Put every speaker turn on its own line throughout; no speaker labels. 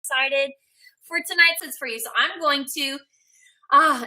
excited for tonight's It's For You. So I'm going to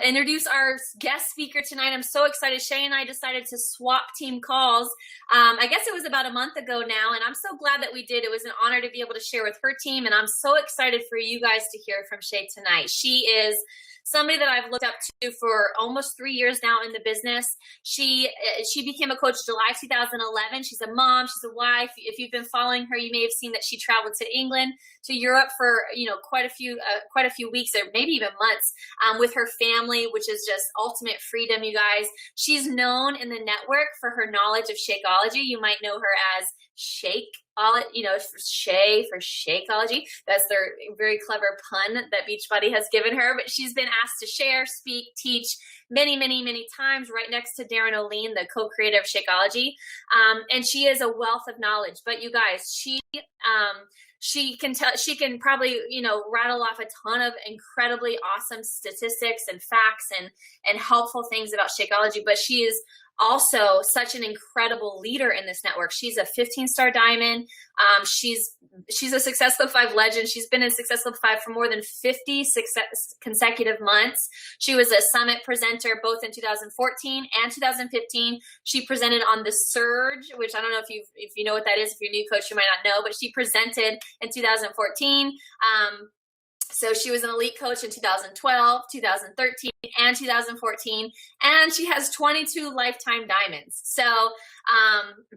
introduce our guest speaker tonight. I'm so excited. Seay and I decided to swap team calls. I guess it was about a month ago now, and I'm so glad that we did. It was an honor to be able to share with her team, and I'm so excited for you guys to hear from Seay tonight. She is somebody that I've looked up to for almost 3 years now in the business. She became a coach July 2011. She's a mom. She's a wife. If you've been following her, you may have seen that she traveled to England, to Europe for quite a few weeks or maybe even months with her family, which is just ultimate freedom, you guys. She's known in the network for her knowledge of Shakeology. You might know her as Shake, Seay for Shakeology. That's their very clever pun that Beachbody has given her. But she's been asked to share, speak, teach many, many, many times right next to Darren O'Lean, the co-creator of Shakeology. And she is a wealth of knowledge. But you guys, she can probably, rattle off a ton of incredibly awesome statistics and facts and helpful things about Shakeology. But she is also such an incredible leader in this network. She's a 15-star diamond. She's a Success Club 5 legend. She's been in Success Club 5 for more than 50 consecutive months. She was a summit presenter both in 2014 and 2015. She presented on The Surge, which I don't know if you know what that is. If you're a new coach, you might not know, but she presented in 2014. So she was an elite coach in 2012, 2013, and 2014, and she has 22 lifetime diamonds. So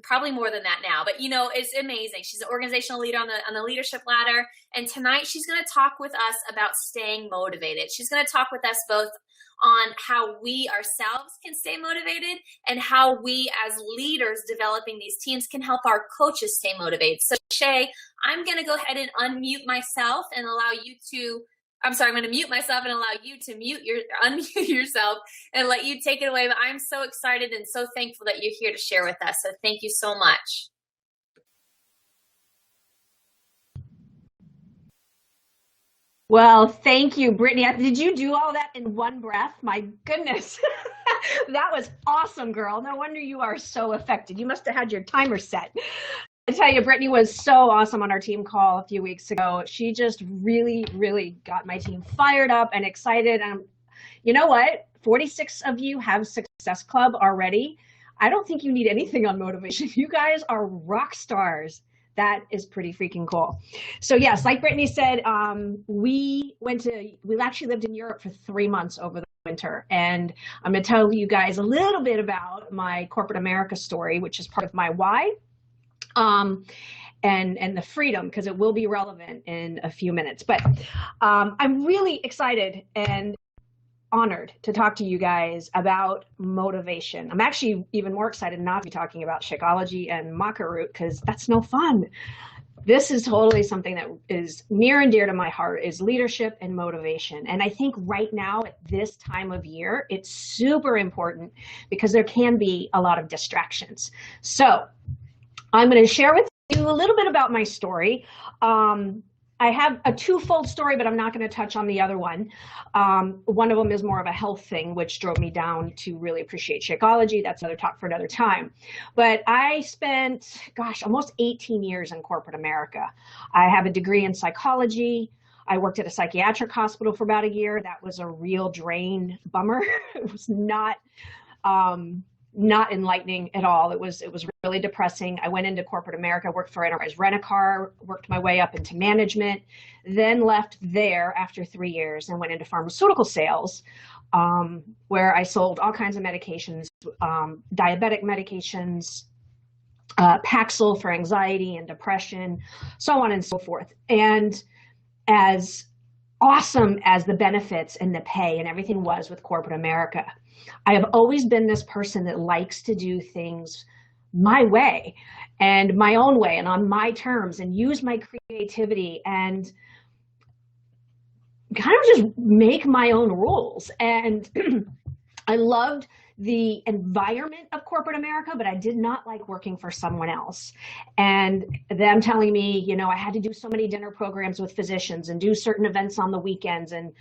probably more than that now, but it's amazing. She's an organizational leader on the leadership ladder, and tonight she's going to talk with us about staying motivated. She's going to talk with us both on how we ourselves can stay motivated and how we as leaders developing these teams can help our coaches stay motivated. So Seay, I'm going to go ahead and unmute myself and allow you to, I'm going to mute myself and allow you to unmute yourself and let you take it away. But I'm so excited and so thankful that you're here to share with us. So thank you so much.
Well, thank you, Brittany. Did you do all that in one breath? My goodness. That was awesome, girl. No wonder you are so effective. You must have had your timer set. I tell you, Brittany was so awesome on our team call a few weeks ago. She just really, really got my team fired up and excited. And you know what? 46 of you have Success Club already. I don't think you need anything on motivation. You guys are rock stars. That is pretty freaking cool. So yes, like Brittany said, we actually lived in Europe for 3 months over the winter. And I'm going to tell you guys a little bit about my corporate America story, which is part of my why, and the freedom, because it will be relevant in a few minutes. But I'm really excited and honored to talk to you guys about motivation. I'm actually even more excited not to be talking about Shakeology and maca root, because that's no fun. This is totally something that is near and dear to my heart, is leadership and motivation. And I think right now at this time of year, it's super important because there can be a lot of distractions. So I'm going to share with you a little bit about my story. I have a twofold story, but I'm not going to touch on the other one. One of them is more of a health thing, which drove me down to really appreciate Shakeology. That's another talk for another time. But I spent, almost 18 years in corporate America. I have a degree in psychology. I worked at a psychiatric hospital for about a year. That was a real drain, bummer. It was not enlightening at all. It was really depressing. I went into corporate America, worked for Enterprise Rent-A-Car, worked my way up into management, then left there after 3 years and went into pharmaceutical sales, where I sold all kinds of medications, diabetic medications, Paxil for anxiety and depression, so on and so forth. And as awesome as the benefits and the pay and everything was with corporate America, I have always been this person that likes to do things my way and my own way and on my terms, and use my creativity and kind of just make my own rules. And I loved the environment of corporate America, but I did not like working for someone else. And them telling me, I had to do so many dinner programs with physicians and do certain events on the weekends. And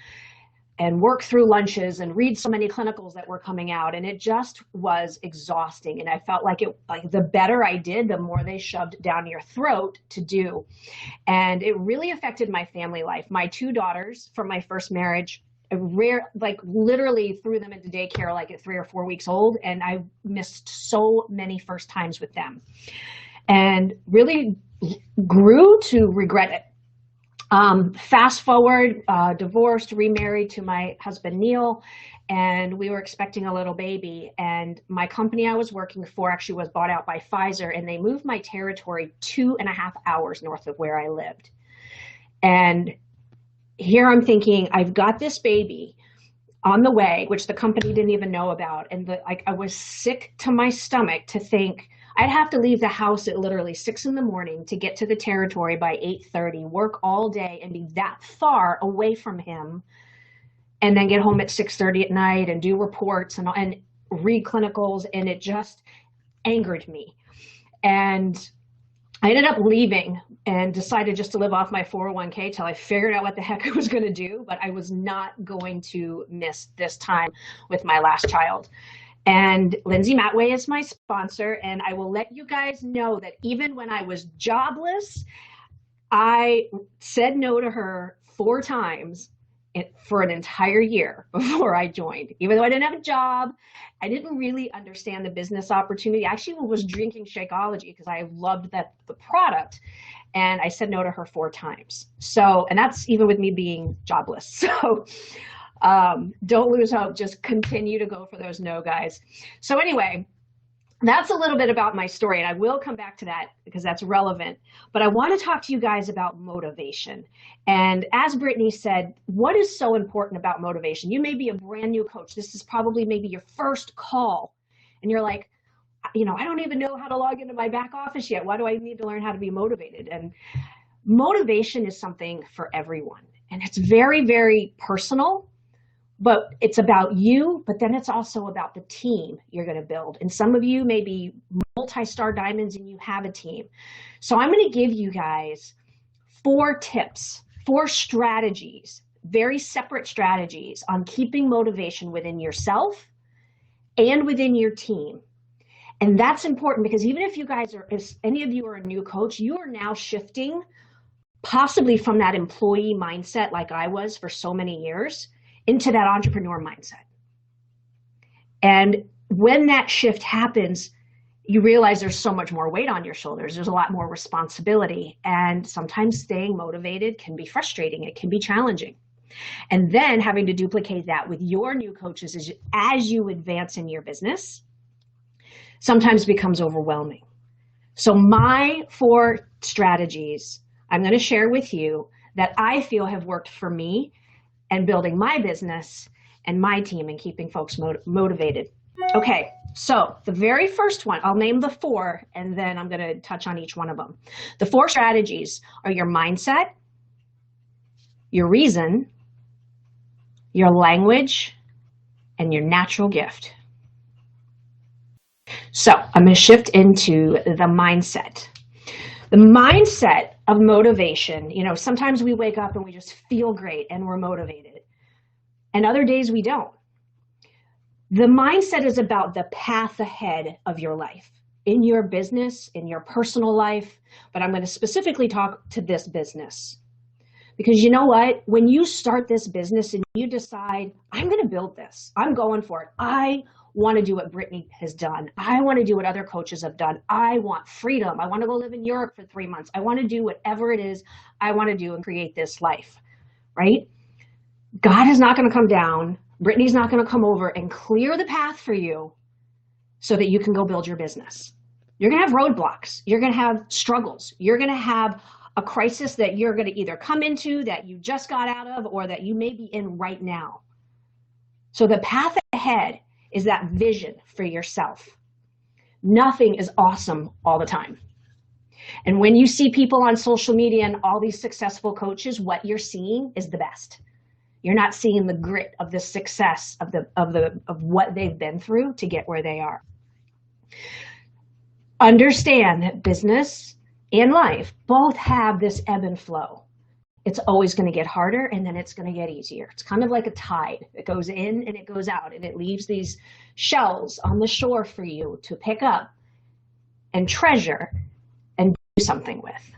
and work through lunches and read so many clinicals that were coming out. And it just was exhausting. And I felt like the better I did, the more they shoved down your throat to do. And it really affected my family life. My 2 daughters from my first marriage, literally threw them into daycare like at 3 or 4 weeks old. And I missed so many first times with them and really grew to regret it. Fast forward, divorced, remarried to my husband, Neil, and we were expecting a little baby. And my company I was working for actually was bought out by Pfizer, and they moved my territory 2.5 hours north of where I lived. And here I'm thinking, I've got this baby on the way, which the company didn't even know about. And I was sick to my stomach to think I'd have to leave the house at literally 6 a.m. to get to the territory by 8:30, work all day and be that far away from him, and then get home at 6:30 at night and do reports and read clinicals. And it just angered me. And I ended up leaving and decided just to live off my 401k till I figured out what the heck I was going to do. But I was not going to miss this time with my last child. And Lindsay Matway is my sponsor, and I will let you guys know that even when I was jobless, I said no to her 4 times for an entire year before I joined. Even though I didn't have a job, I didn't really understand the business opportunity. I actually was drinking Shakeology because I loved the product, and I said no to her 4 times. So, and that's even with me being jobless. So don't lose hope. Just continue to go for those no, guys. So anyway, that's a little bit about my story, and I will come back to that because that's relevant. But I want to talk to you guys about motivation. And as Brittany said, what is so important about motivation? You may be a brand new coach. This is probably maybe your first call, and you're like, I don't even know how to log into my back office yet. Why do I need to learn how to be motivated? And motivation is something for everyone, and it's very, very personal. But it's about you, but then it's also about the team you're going to build. And some of you may be multi-star diamonds and you have a team. So I'm going to give you guys 4 tips, 4 strategies, very separate strategies on keeping motivation within yourself and within your team. And that's important because even if any of you are a new coach, you are now shifting possibly from that employee mindset like I was for so many years into that entrepreneur mindset. And when that shift happens, you realize there's so much more weight on your shoulders. There's a lot more responsibility. And sometimes staying motivated can be frustrating. It can be challenging. And then having to duplicate that with your new coaches as you advance in your business sometimes becomes overwhelming. So my 4 strategies I'm going to share with you that I feel have worked for me and building my business and my team and keeping folks motivated. Okay, so the very first one, I'll name the 4, and then I'm going to touch on each one of them. The 4 strategies are your mindset, your reason, your language, and your natural gift. So I'm going to shift into the mindset. The mindset of motivation, sometimes we wake up and we just feel great and we're motivated. And other days we don't. The mindset is about the path ahead of your life, in your business, in your personal life. But I'm going to specifically talk to this business. Because you know what? When you start this business and you decide, I'm going to build this, I'm going for it. I want to do what Brittany has done. I want to do what other coaches have done. I want freedom. I want to go live in Europe for 3 months. I want to do whatever it is I want to do and create this life, right? God is not going to come down. Brittany's not going to come over and clear the path for you so that you can go build your business. You're going to have roadblocks. You're going to have struggles. You're going to have a crisis that you're going to either come into that you just got out of or that you may be in right now. So the path ahead is that vision for yourself. Nothing is awesome all the time. And when you see people on social media and all these successful coaches, what you're seeing is the best. You're not seeing the grit of the success of what they've been through to get where they are. Understand that business and life both have this ebb and flow. it's always going to get harder, and then it's going to get easier. It's kind of like a tide. It goes in and it goes out, and it leaves these shells on the shore for you to pick up and treasure and do something with.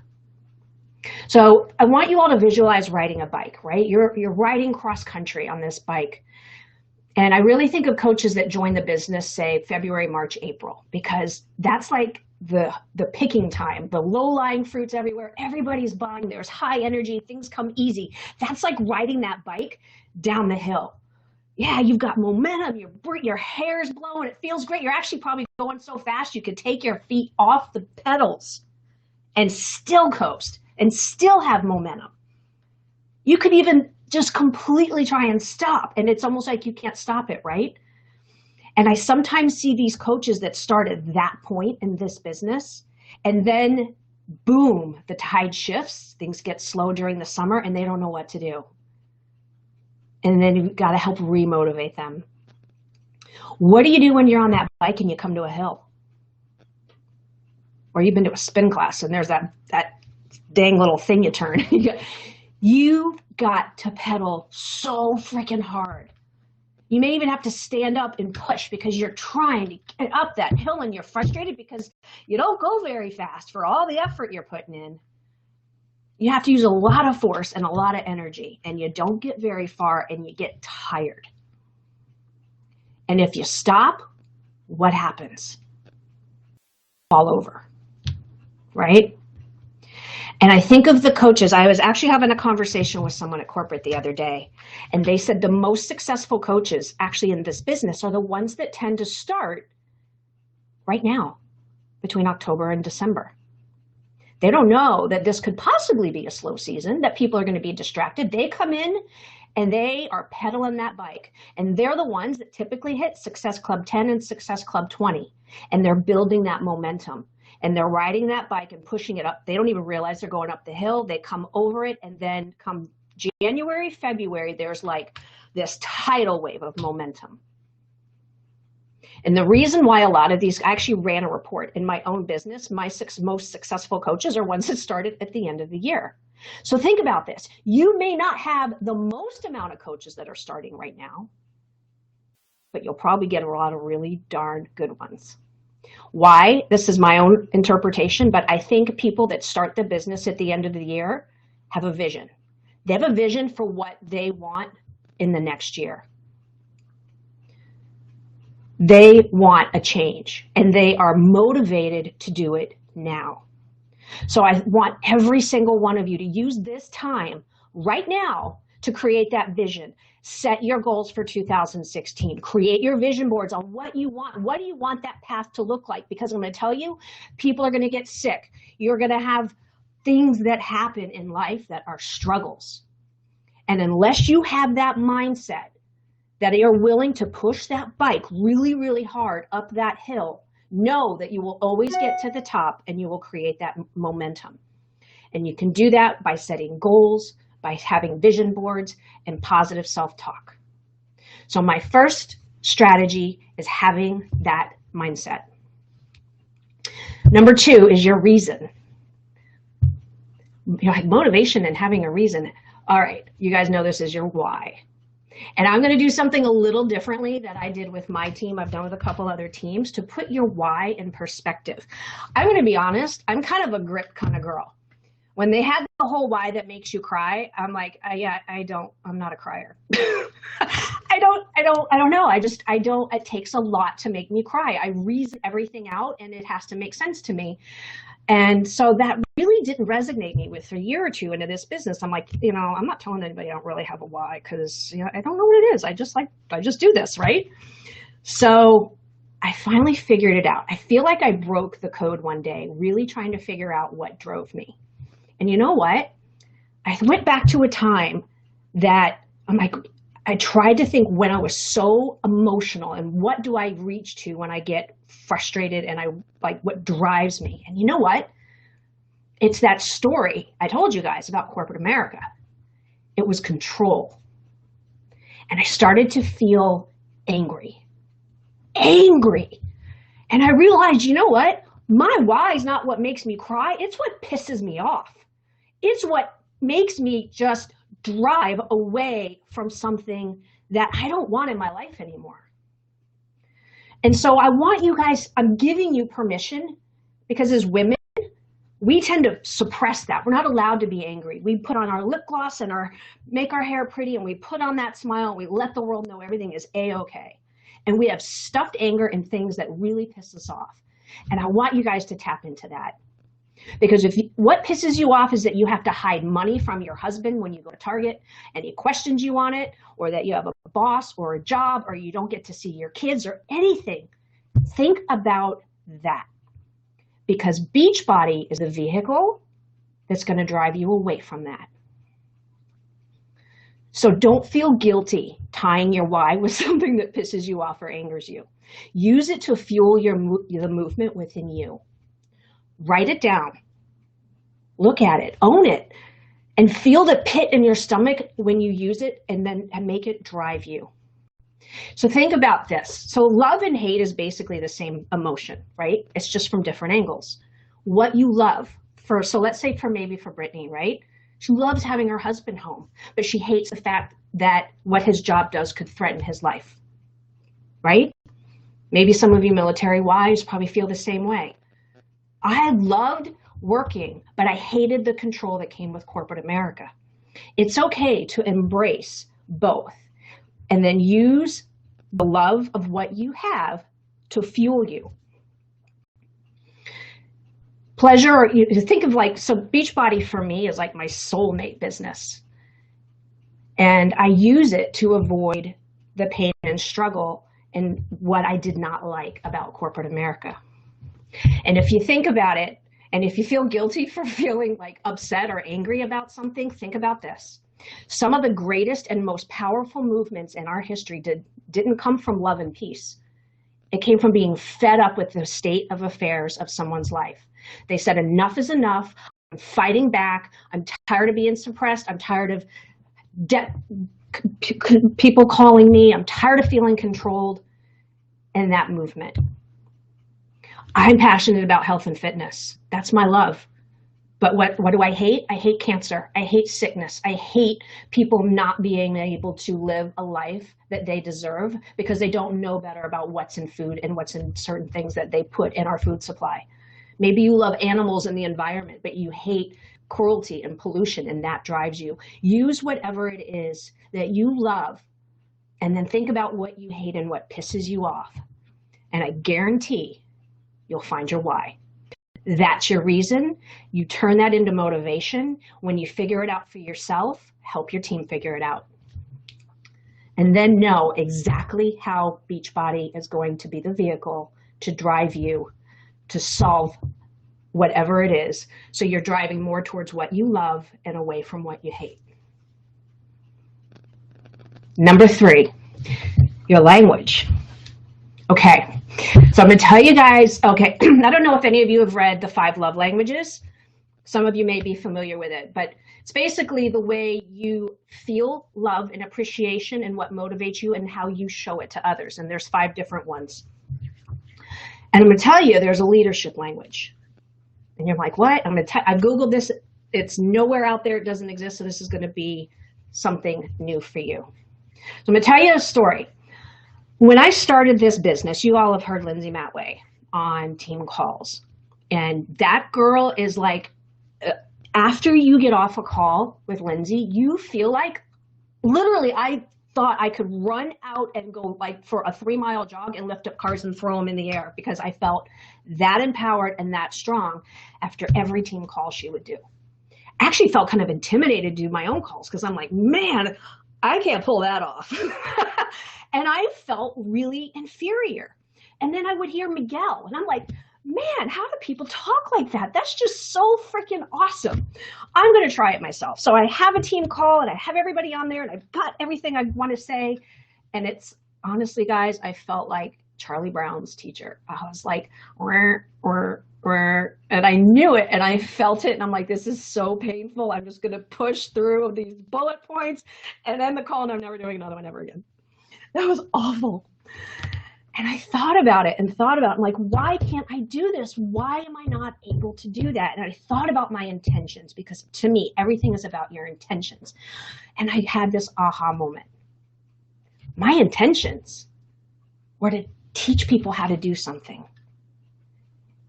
So I want you all to visualize riding a bike, right? You're riding cross country on this bike. And I really think of coaches that join the business, say February, March, April, because that's like the picking time, the low-lying fruits everywhere. Everybody's buying. There's high energy. Things come easy. That's like riding that bike down the hill. Yeah, you've got momentum. Your hair's blowing. It feels great. You're actually probably going so fast you could take your feet off the pedals and still coast and still have momentum. You could even just completely try and stop, and it's almost like you can't stop it, right? And I sometimes see these coaches that start at that point in this business, and then boom, the tide shifts, things get slow during the summer, and they don't know what to do. And then you've got to help remotivate them. What do you do when you're on that bike and you come to a hill? Or you've been to a spin class and there's that dang little thing you turn. You've got to pedal so freaking hard. You may even have to stand up and push because you're trying to get up that hill and you're frustrated because you don't go very fast for all the effort you're putting in. You have to use a lot of force and a lot of energy, and you don't get very far and you get tired. And if you stop, what happens? Fall over, right? And I think of the coaches. I was actually having a conversation with someone at corporate the other day, and they said the most successful coaches actually in this business are the ones that tend to start right now, between October and December. They don't know that this could possibly be a slow season, that people are going to be distracted. They come in and they are pedaling that bike, and they're the ones that typically hit Success Club 10 and Success Club 20, and they're building that momentum. And they're riding that bike and pushing it up. They don't even realize they're going up the hill. They come over it, and then come January, February, there's like this tidal wave of momentum. And the reason why a lot of these, I actually ran a report in my own business, my most successful coaches are ones that started at the end of the year. So think about this. You may not have the most amount of coaches that are starting right now, but you'll probably get a lot of really darn good ones. Why? This is my own interpretation, but I think people that start the business at the end of the year have a vision. They have a vision for what they want in the next year. They want a change, and they are motivated to do it now. So I want every single one of you to use this time right now to create that vision. Set your goals for 2016. Create your vision boards on what you want. What do you want that path to look like? Because I'm going to tell you, people are going to get sick. You're going to have things that happen in life that are struggles. And unless you have that mindset that you're willing to push that bike really, really hard up that hill, know that you will always get to the top and you will create that momentum. And you can do that by setting goals, by having vision boards, and positive self-talk. So my first strategy is having that mindset. Number 2 is your reason. Motivation and having a reason. All right, you guys know this is your why. And I'm going to do something a little differently that I did with my team. I've done with a couple other teams to put your why in perspective. I'm going to be honest, I'm kind of a grit kind of girl. When they had the whole why that makes you cry, I'm like, I'm not a crier. I don't know. It takes a lot to make me cry. I reason everything out and it has to make sense to me. And so that really didn't resonate me with a year or two into this business. I'm like, I'm not telling anybody I don't really have a why because, I don't know what it is. I just do this, right? So I finally figured it out. I feel like I broke the code one day, really trying to figure out what drove me. And you know what? I went back to a time that I tried to think when I was so emotional and what do I reach to when I get frustrated and what drives me. And you know what? It's that story I told you guys about corporate America. It was control. And I started to feel angry. And I realized, you know what? My why is not what makes me cry. It's what pisses me off. It's what makes me just drive away from something that I don't want in my life anymore. And so I want you guys, I'm giving you permission, because as women, we tend to suppress that. We're not allowed to be angry. We put on our lip gloss and make our hair pretty, and we put on that smile, and we let the world know everything is A-okay. And we have stuffed anger and things that really piss us off. And I want you guys to tap into that. Because what pisses you off is that you have to hide money from your husband when you go to Target and he questions you on it, or that you have a boss or a job, or you don't get to see your kids or anything. Think about that. Because Beachbody is a vehicle that's going to drive you away from that. So don't feel guilty tying your why with something that pisses you off or angers you. Use it to fuel the movement within you. Write it down. Look at it. Own it. And feel the pit in your stomach when you use it, and make it drive you. So think about this. So love and hate is basically the same emotion, right? It's just from different angles. What you love, so let's say for Brittany, right? She loves having her husband home, but she hates the fact that what his job does could threaten his life, right? Maybe some of you military wives probably feel the same way. I loved working, but I hated the control that came with corporate America. It's okay to embrace both, and then use the love of what you have to fuel you. Pleasure, you think of so Beachbody for me is like my soulmate business. And I use it to avoid the pain and struggle and what I did not like about corporate America. And if you think about it, and if you feel guilty for feeling upset or angry about something, think about this. Some of the greatest and most powerful movements in our history didn't come from love and peace. It came from being fed up with the state of affairs of someone's life. They said, enough is enough. I'm fighting back. I'm tired of being suppressed. I'm tired of people calling me. I'm tired of feeling controlled. And that movement. I'm passionate about health and fitness. That's my love. But what do I hate? I hate cancer. I hate sickness. I hate people not being able to live a life that they deserve because they don't know better about what's in food and what's in certain things that they put in our food supply. Maybe you love animals and the environment, but you hate cruelty and pollution, and that drives you. Use whatever it is that you love, and then think about what you hate and what pisses you off. And I guarantee you'll find your why. That's your reason. You turn that into motivation. When you figure it out for yourself, help your team figure it out. And then know exactly how Beachbody is going to be the vehicle to drive you to solve whatever it is. So you're driving more towards what you love and away from what you hate. Number 3, your language. Okay, so I'm going to tell you guys, okay, I don't know if any of you have read The 5 Love Languages. Some of you may be familiar with it, but it's basically the way you feel love and appreciation and what motivates you and how you show it to others. And there's 5 different ones. And I'm going to tell you, there's a leadership language. And you're like, what? I've Googled this. It's nowhere out there. It doesn't exist. So this is going to be something new for you. So I'm going to tell you a story. When I started this business, you all have heard Lindsay Matway on team calls. And that girl is like, after you get off a call with Lindsay, you feel like, literally, I thought I could run out and go for a 3-mile jog and lift up cars and throw them in the air because I felt that empowered and that strong after every team call she would do. I actually felt kind of intimidated to do my own calls because I'm like, man, I can't pull that off. And I felt really inferior. And then I would hear Miguel and I'm like, man, how do people talk like that? That's just so freaking awesome. I'm going to try it myself. So I have a team call and I have everybody on there and I've got everything I want to say. And it's honestly, guys, I felt like Charlie Brown's teacher. I was like, and I knew it and I felt it. And I'm like, this is so painful. I'm just going to push through these bullet points and end the call and I'm never doing another one ever again. That was awful. And I thought about it and thought about it. I'm like, why can't I do this? Why am I not able to do that? And I thought about my intentions, because to me, everything is about your intentions. And I had this aha moment. My intentions were to teach people how to do something.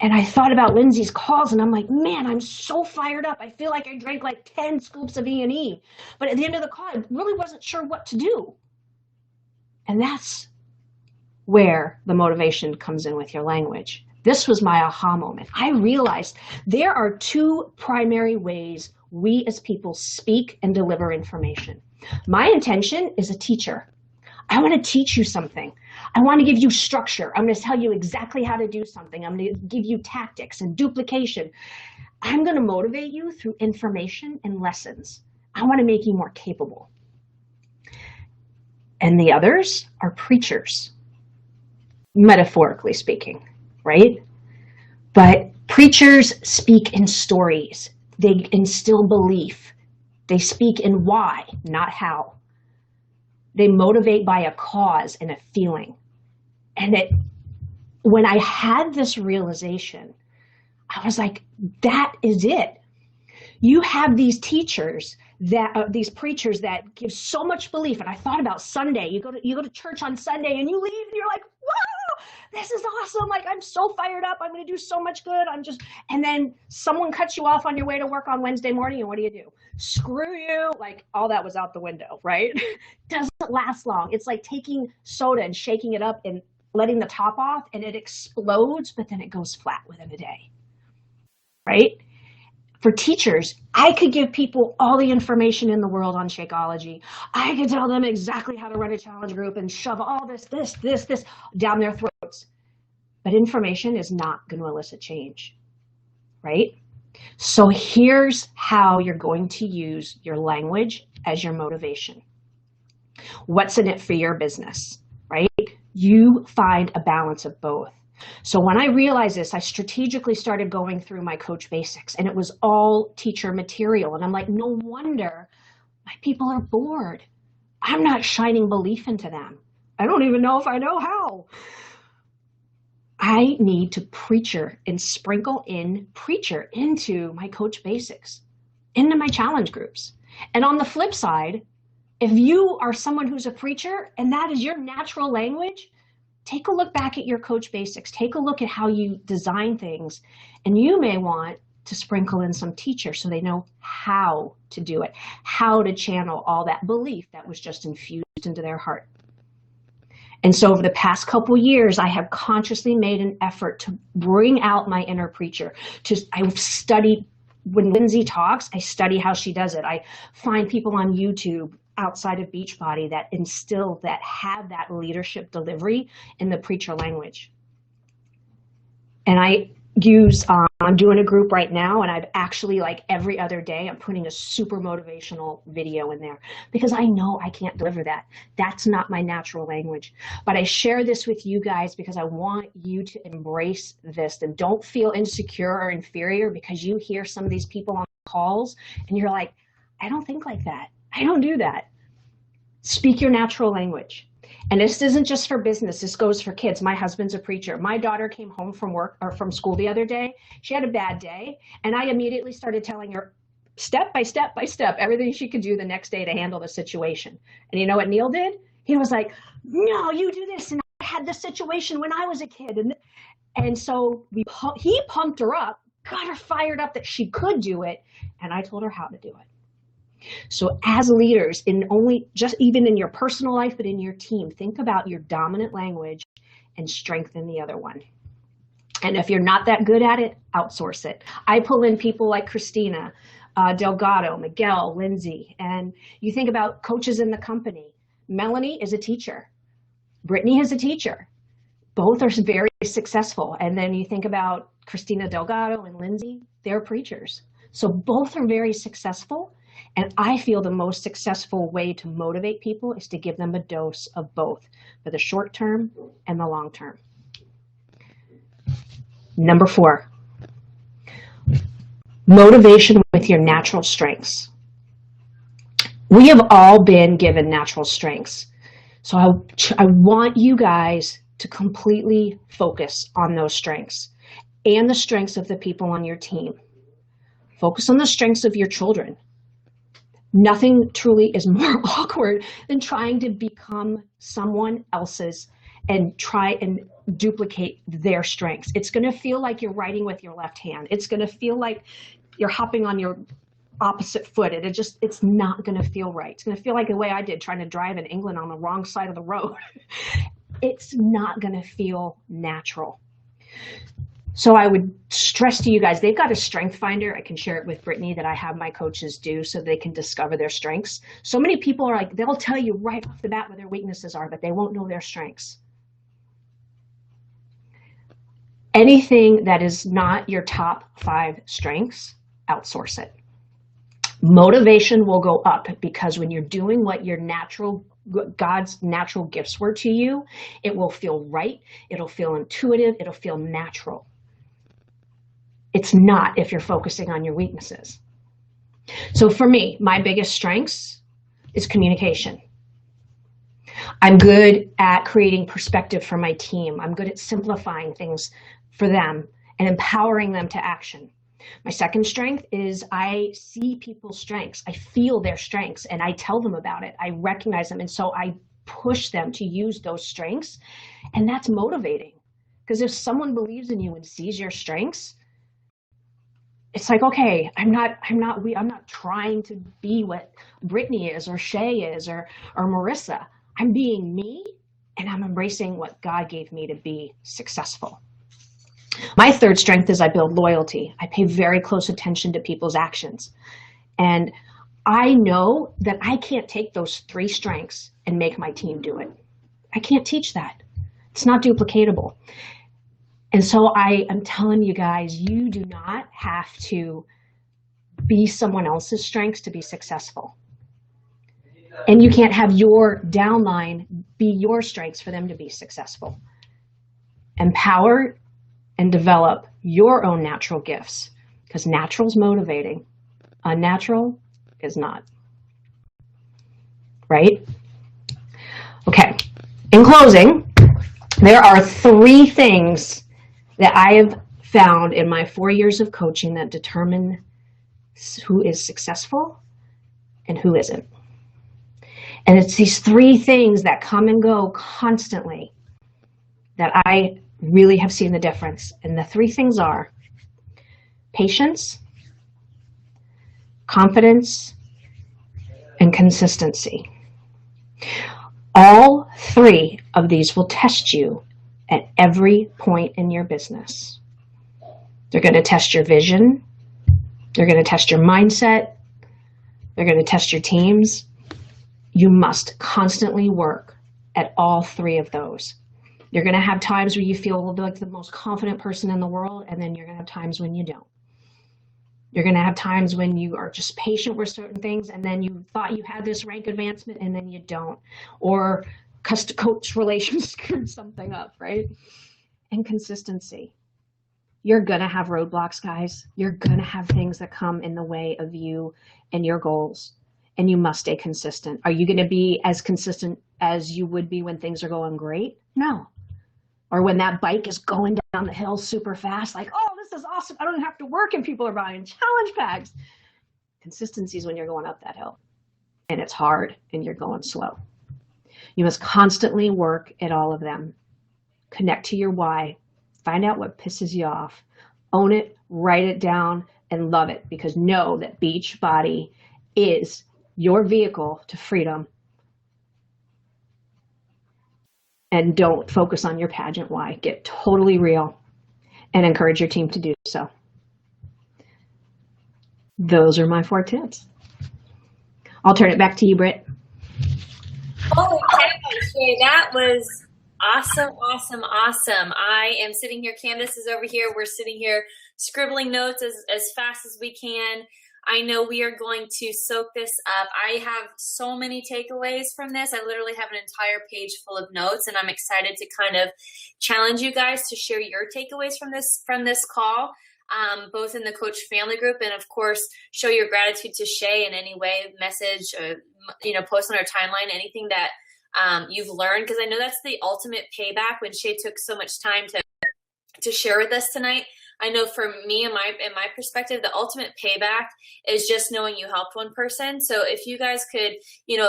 And I thought about Lindsay's calls, and I'm like, man, I'm so fired up. I feel like I drank like 10 scoops of E&E. But at the end of the call, I really wasn't sure what to do. And that's where the motivation comes in with your language. This was my aha moment. I realized there are two primary ways we as people speak and deliver information. My intention is a teacher. I want to teach you something. I want to give you structure. I'm going to tell you exactly how to do something. I'm going to give you tactics and duplication. I'm going to motivate you through information and lessons. I want to make you more capable. And the others are preachers, metaphorically speaking, right? But preachers speak in stories. They instill belief. They speak in why, not how. They motivate by a cause and a feeling. And when I had this realization, I was like, that is it. You have these teachers these preachers that give so much belief. And I thought about Sunday. You go to church on Sunday and you leave and you're like, wow, this is awesome. Like, I'm so fired up. I'm going to do so much good. And then someone cuts you off on your way to work on Wednesday morning. And what do? Screw you. Like, all that was out the window, right? Doesn't last long. It's like taking soda and shaking it up and letting the top off, and it explodes, but then it goes flat within a day, right? For teachers, I could give people all the information in the world on Shakeology. I could tell them exactly how to run a challenge group and shove all this down their throats. But information is not going to elicit change, right? So here's how you're going to use your language as your motivation. What's in it for your business, right? You find a balance of both. So when I realized this, I strategically started going through my Coach Basics, and it was all teacher material. And I'm like, no wonder my people are bored. I'm not shining belief into them. I don't even know if I know how. I need to preacher and sprinkle in preacher into my Coach Basics, into my challenge groups. And on the flip side, if you are someone who's a preacher and that is your natural language, take a look back at your Coach Basics. Take a look at how you design things. And you may want to sprinkle in some teacher so they know how to do it, how to channel all that belief that was just infused into their heart. And so over the past couple years, I have consciously made an effort to bring out my inner preacher. I've studied, when Lindsay talks, I study how she does it. I find people on YouTube outside of Beachbody that instill, that have that leadership delivery in the preacher language. And I use, I'm doing a group right now, and I've actually, like, every other day, I'm putting a super motivational video in there because I know I can't deliver that. That's not my natural language. But I share this with you guys because I want you to embrace this, and don't feel insecure or inferior because you hear some of these people on calls and you're like, I don't think like that. I don't do that. Speak your natural language. And this isn't just for business. This goes for kids. My husband's a preacher. My daughter came home from work or from school the other day. She had a bad day. And I immediately started telling her step by step by step, everything she could do the next day to handle the situation. And you know what Neil did? He was like, no, you do this. And I had this situation when I was a kid. And so he pumped her up, got her fired up that she could do it. And I told her how to do it. So as leaders, even in your personal life, but in your team, think about your dominant language and strengthen the other one. And if you're not that good at it, outsource it. I pull in people like Christina, Delgado, Miguel, Lindsay, and you think about coaches in the company. Melanie is a teacher. Brittany is a teacher. Both are very successful. And then you think about Christina Delgado and Lindsay, they're preachers. So both are very successful. And I feel the most successful way to motivate people is to give them a dose of both for the short term and the long term. Number 4, motivation with your natural strengths. We have all been given natural strengths. So I want you guys to completely focus on those strengths and the strengths of the people on your team. Focus on the strengths of your children. Nothing truly is more awkward than trying to become someone else's and try and duplicate their strengths. It's going to feel like you're writing with your left hand. It's going to feel like you're hopping on your opposite foot. It's not going to feel right. It's going to feel like the way I did trying to drive in England on the wrong side of the road. It's not going to feel natural. So I would stress to you guys, they've got a strength finder. I can share it with Brittany that I have my coaches do so they can discover their strengths. So many people are like, they'll tell you right off the bat what their weaknesses are, but they won't know their strengths. Anything that is not your top 5 strengths, outsource it. Motivation will go up because when you're doing what God's natural gifts were to you, it will feel right. It'll feel intuitive. It'll feel natural. It's not if you're focusing on your weaknesses. So for me, my biggest strengths is communication. I'm good at creating perspective for my team. I'm good at simplifying things for them and empowering them to action. My second strength is I see people's strengths. I feel their strengths and I tell them about it. I recognize them. And so I push them to use those strengths. And that's motivating because if someone believes in you and sees your strengths, it's like, okay, I'm not trying to be what Brittany is or Seay is or Marissa. I'm being me and I'm embracing what God gave me to be successful. My third strength is I build loyalty. I pay very close attention to people's actions. And I know that I can't take those 3 strengths and make my team do it. I can't teach that. It's not duplicatable. And so I am telling you guys, you do not have to be someone else's strengths to be successful. And you can't have your downline be your strengths for them to be successful. Empower and develop your own natural gifts because natural is motivating. Unnatural is not. Right? Okay. In closing, there are 3 things that I have found in my 4 years of coaching that determine who is successful and who isn't. And it's these 3 things that come and go constantly that I really have seen the difference. And the 3 things are patience, confidence, and consistency. All 3 of these will test you at every point in your business. They're going to test your vision. They're going to test your mindset. They're going to test your teams. You must constantly work at all 3 of those. You're going to have times where you feel like the most confident person in the world, and then you're going to have times when you don't. You're going to have times when you are just patient with certain things, and then you thought you had this rank advancement, and then you don't. Or coach relations screwed something up, right? And consistency. You're going to have roadblocks, guys. You're going to have things that come in the way of you and your goals, and you must stay consistent. Are you going to be as consistent as you would be when things are going great? No. Or when that bike is going down the hill super fast, like, oh, this is awesome. I don't have to work and people are buying challenge packs. Consistency is when you're going up that hill and it's hard and you're going slow. You must constantly work at all of them. Connect to your why. Find out what pisses you off. Own it, write it down, and love it, because know that Beachbody is your vehicle to freedom. And don't focus on your pageant why. Get totally real and encourage your team to do so. Those are my 4 tips. I'll turn it back to you, Britt.
Holy cow, Seay, that was awesome, awesome, awesome. I am sitting here, Candace is over here. We're sitting here scribbling notes as fast as we can. I know we are going to soak this up. I have so many takeaways from this. I literally have an entire page full of notes, and I'm excited to kind of challenge you guys to share your takeaways from this call, both in the coach family group, and of course, show your gratitude to Seay in any way, message, post on our timeline, anything that you've learned, because I know that's the ultimate payback. When Seay took so much time to share with us tonight, I know for me and my perspective, the ultimate payback is just knowing you helped one person. So if you guys could,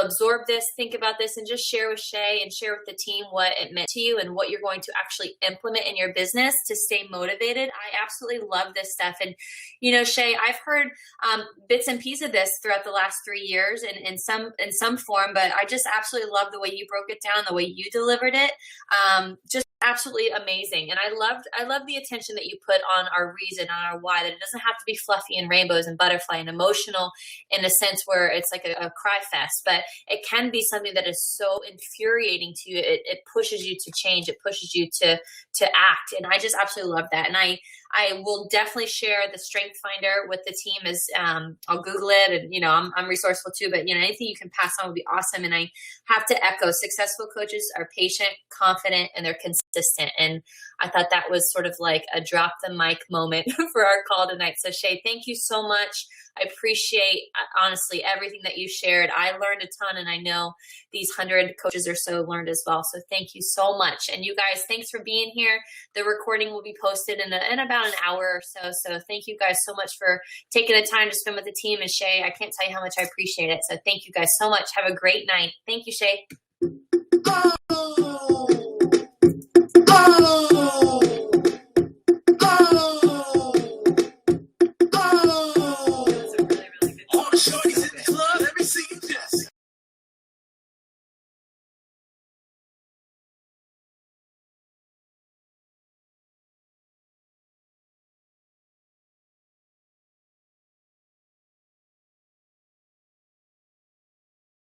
absorb this, think about this, and just share with Seay and share with the team what it meant to you and what you're going to actually implement in your business to stay motivated. I absolutely love this stuff. And, Seay, I've heard bits and pieces of this throughout the last 3 years in some form, but I just absolutely love the way you broke it down, the way you delivered it. Just absolutely amazing. And I love the attention that you put on our reason, on our why, that it doesn't have to be fluffy and rainbows and butterfly and emotional in a sense where it's like a cry fest, but it can be something that is so infuriating to you. It pushes you to change. It pushes you to act. And I just absolutely love that. And I will definitely share the Strength Finder with the team as I'll Google it, and I'm resourceful too, but anything you can pass on would be awesome. And I have to echo, successful coaches are patient, confident, and they're consistent. And I thought that was sort of like a drop the mic moment for our call tonight. So Seay, thank you so much. I appreciate, honestly, everything that you shared. I learned a ton, and I know these 100 coaches or so learned as well. So thank you so much. And you guys, thanks for being here. The recording will be posted in about an hour or so. So thank you guys so much for taking the time to spend with the team. And Seay, I can't tell you how much I appreciate it. So thank you guys so much. Have a great night. Thank you, Seay. Oh. Oh. Oh.